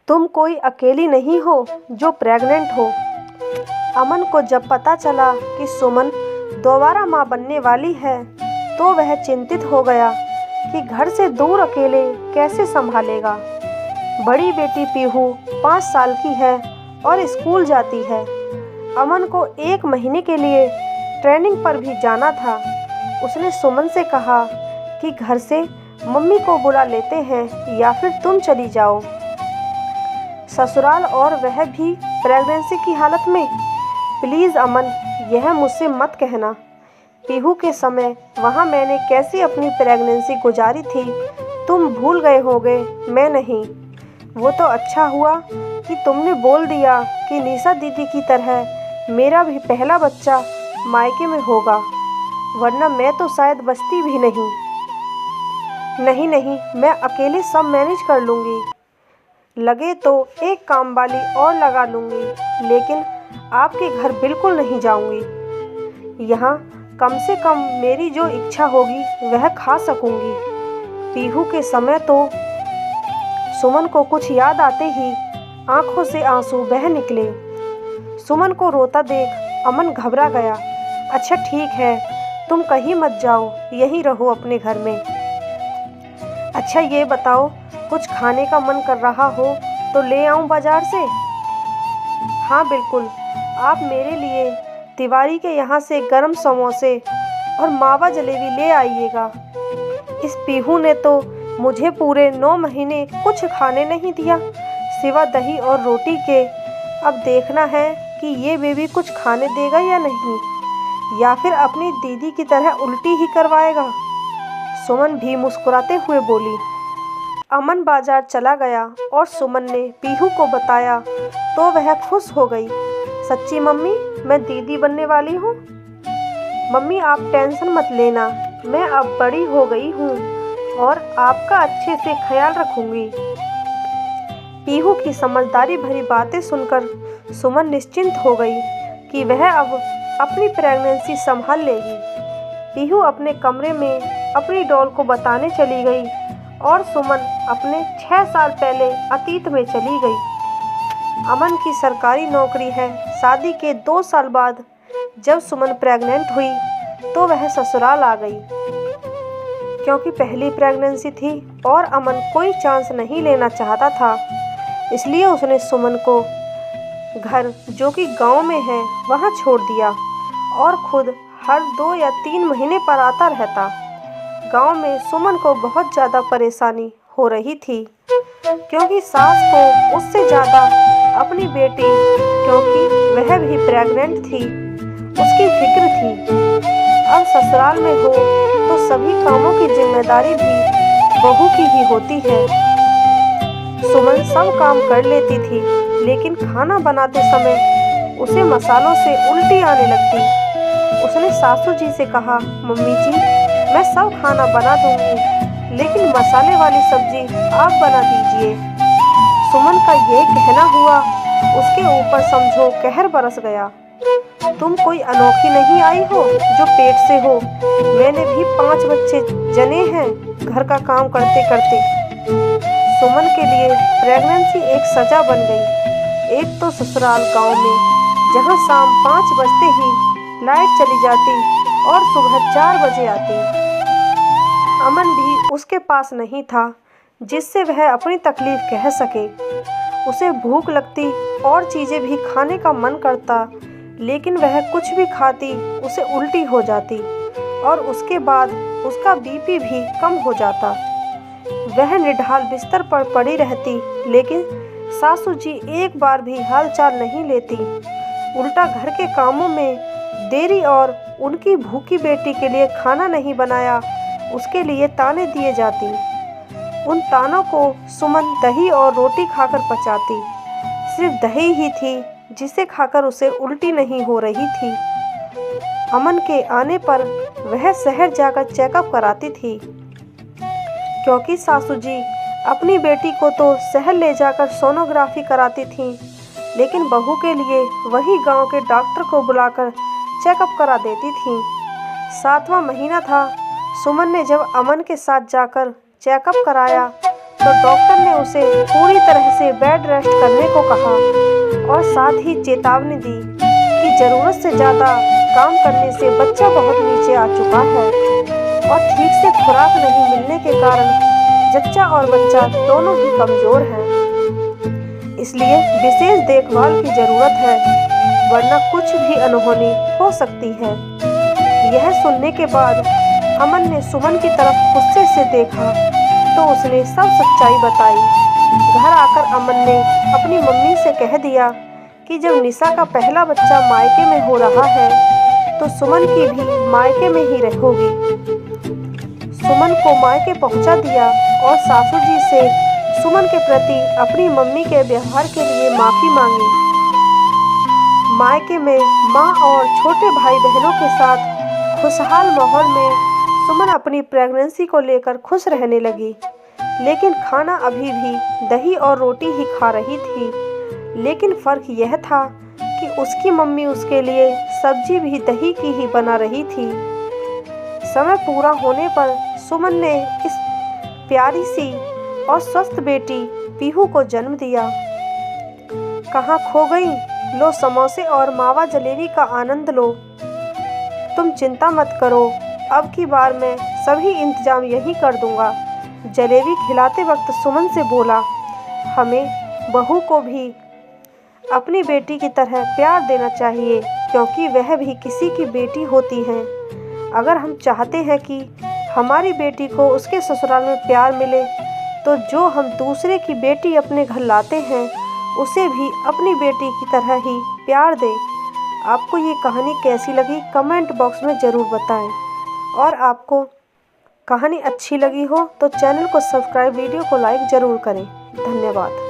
तुम कोई अकेली नहीं हो जो प्रेग्नेंट हो। अमन को जब पता चला कि सुमन दोबारा माँ बनने वाली है तो वह चिंतित हो गया कि घर से दूर अकेले कैसे संभालेगा। बड़ी बेटी पीहू 5 साल की है और स्कूल जाती है। अमन को 1 महीने के लिए ट्रेनिंग पर भी जाना था। उसने सुमन से कहा कि घर से मम्मी को बुला लेते हैं या फिर तुम चली जाओ ससुराल, और वह भी प्रेगनेंसी की हालत में। प्लीज़ अमन, यह मुझसे मत कहना। पीहू के समय वहाँ मैंने कैसी अपनी प्रेगनेंसी गुजारी थी तुम भूल गए होगे, मैं नहीं। वो तो अच्छा हुआ कि तुमने बोल दिया कि निशा दीदी की तरह मेरा भी पहला बच्चा मायके में होगा, वरना मैं तो शायद बचती भी नहीं। नहीं नहीं, मैं अकेले सब मैनेज कर लूँगी। लगे तो एक काम वाली और लगा लूँगी, लेकिन आपके घर बिल्कुल नहीं जाऊँगी। यहाँ कम से कम मेरी जो इच्छा होगी वह खा सकूँगी। पीहू के समय तो सुमन को कुछ याद आते ही आंखों से आंसू बह निकले। सुमन को रोता देख अमन घबरा गया। अच्छा ठीक है, तुम कहीं मत जाओ, यहीं रहो अपने घर में। अच्छा ये बताओ, कुछ खाने का मन कर रहा हो तो ले आऊं बाजार से? हाँ बिल्कुल, आप मेरे लिए तिवारी के यहाँ से गरम समोसे और मावा जलेबी ले आइएगा। इस पीहू ने तो मुझे पूरे 9 महीने कुछ खाने नहीं दिया सिवा दही और रोटी के। अब देखना है कि ये बेबी कुछ खाने देगा या नहीं, या फिर अपनी दीदी की तरह उल्टी ही करवाएगा। सुमन भी मुस्कुराते हुए बोली। अमन बाजार चला गया और सुमन ने पीहू को बताया तो वह खुश हो गई। सच्ची मम्मी, मैं दीदी बनने वाली हूँ। मम्मी आप टेंशन मत लेना, मैं अब बड़ी हो गई हूँ और आपका अच्छे से ख्याल रखूँगी। पीहू की समझदारी भरी बातें सुनकर सुमन निश्चिंत हो गई कि वह अब अपनी प्रेगनेंसी संभाल लेगी। पीहू अपने कमरे में अपनी डॉल को बताने चली गई और सुमन अपने 6 साल पहले अतीत में चली गई। अमन की सरकारी नौकरी है। शादी के 2 साल बाद जब सुमन प्रेग्नेंट हुई तो वह ससुराल आ गई, क्योंकि पहली प्रेगनेंसी थी और अमन कोई चांस नहीं लेना चाहता था। इसलिए उसने सुमन को घर, जो कि गांव में है, वहां छोड़ दिया और खुद हर 2 या 3 महीने पर आता रहता। गांव में सुमन को बहुत ज़्यादा परेशानी हो रही थी, क्योंकि सास को उससे ज़्यादा अपनी बेटी, क्योंकि वह भी प्रेग्नेंट थी, उसकी फिक्र थी। अब ससुराल में हो तो सभी कामों की जिम्मेदारी भी बहू की ही होती है। सुमन सब काम कर लेती थी, लेकिन खाना बनाते समय उसे मसालों से उल्टी आने लगती। उसने सासू जी से कहा, मम्मी जी मैं सब खाना बना दूंगी, लेकिन मसाले वाली सब्जी आप बना दीजिए। सुमन का यह कहना हुआ उसके ऊपर समझो कहर बरस गया। तुम कोई अनोखी नहीं आई हो जो पेट से हो। मैंने भी 5 बच्चे जने हैं घर का काम करते करते। सुमन के लिए प्रेगनेंसी एक सजा बन गई। एक तो ससुराल गांव में, जहां शाम 5 बजते ही लाइट चली जाती और सुबह 4 बजे आती। अमन भी उसके पास नहीं था जिससे वह अपनी तकलीफ कह सके। उसे भूख लगती और चीज़ें भी खाने का मन करता, लेकिन वह कुछ भी खाती उसे उल्टी हो जाती और उसके बाद उसका बीपी भी कम हो जाता। वह निढाल बिस्तर पर पड़ी रहती, लेकिन सासू जी एक बार भी हालचाल नहीं लेती। उल्टा घर के कामों में देरी और उनकी भूखी बेटी के लिए खाना नहीं बनाया उसके लिए ताने दिए जाती। उन तानों को सुमन दही और रोटी खाकर पचाती। सिर्फ दही ही थी जिसे खाकर उसे उल्टी नहीं हो रही थी। अमन के आने पर वह शहर जाकर चेकअप कराती थी, क्योंकि सासू जी अपनी बेटी को तो शहर ले जाकर सोनोग्राफी कराती थीं, लेकिन बहू के लिए वही गांव के डॉक्टर को बुलाकर चेकअप करा देती थीं। 7वां महीना था। सुमन ने जब अमन के साथ जाकर चेकअप कराया तो डॉक्टर ने उसे पूरी तरह से बेड रेस्ट करने को कहा और साथ ही चेतावनी दी कि ज़रूरत से ज़्यादा काम करने से बच्चा बहुत नीचे आ चुका है और ठीक से खुराक नहीं मिलने के कारण जच्चा और बच्चा दोनों ही कमज़ोर हैं। इसलिए विशेष देखभाल की ज़रूरत है, वरना कुछ भी अनहोनी हो सकती है। यह सुनने के बाद अमन ने सुमन की तरफ गुस्से से देखा तो उसने सब सच्चाई बताई। घर आकर अमन ने अपनी मम्मी से कह दिया कि जब निशा का पहला बच्चा मायके में हो रहा है तो सुमन की भी मायके में ही होगी। सुमन को मायके पहुंचा दिया और सासू जी से सुमन के प्रति अपनी मम्मी के व्यवहार के लिए माफ़ी मांगी। मायके में माँ और छोटे भाई बहनों के साथ खुशहाल माहौल में सुमन अपनी प्रेगनेंसी को लेकर खुश रहने लगी, लेकिन खाना अभी भी दही और रोटी ही खा रही थी। लेकिन फ़र्क यह था कि उसकी मम्मी उसके लिए सब्जी भी दही की ही बना रही थी। समय पूरा होने पर सुमन ने इस प्यारी सी और स्वस्थ बेटी पीहू को जन्म दिया। कहाँ खो गई? लो समोसे और मावा जलेबी का आनंद लो। तुम चिंता मत करो, अब की बार मैं सभी इंतजाम यही कर दूंगा। जलेबी खिलाते वक्त सुमन से बोला, हमें बहू को भी अपनी बेटी की तरह प्यार देना चाहिए, क्योंकि वह भी किसी की बेटी होती है। अगर हम चाहते हैं कि हमारी बेटी को उसके ससुराल में प्यार मिले, तो जो हम दूसरे की बेटी अपने घर लाते हैं उसे भी अपनी बेटी की तरह ही प्यार दें। आपको ये कहानी कैसी लगी कमेंट बॉक्स में ज़रूर बताएं, और आपको कहानी अच्छी लगी हो तो चैनल को सब्सक्राइब, वीडियो को लाइक ज़रूर करें। धन्यवाद।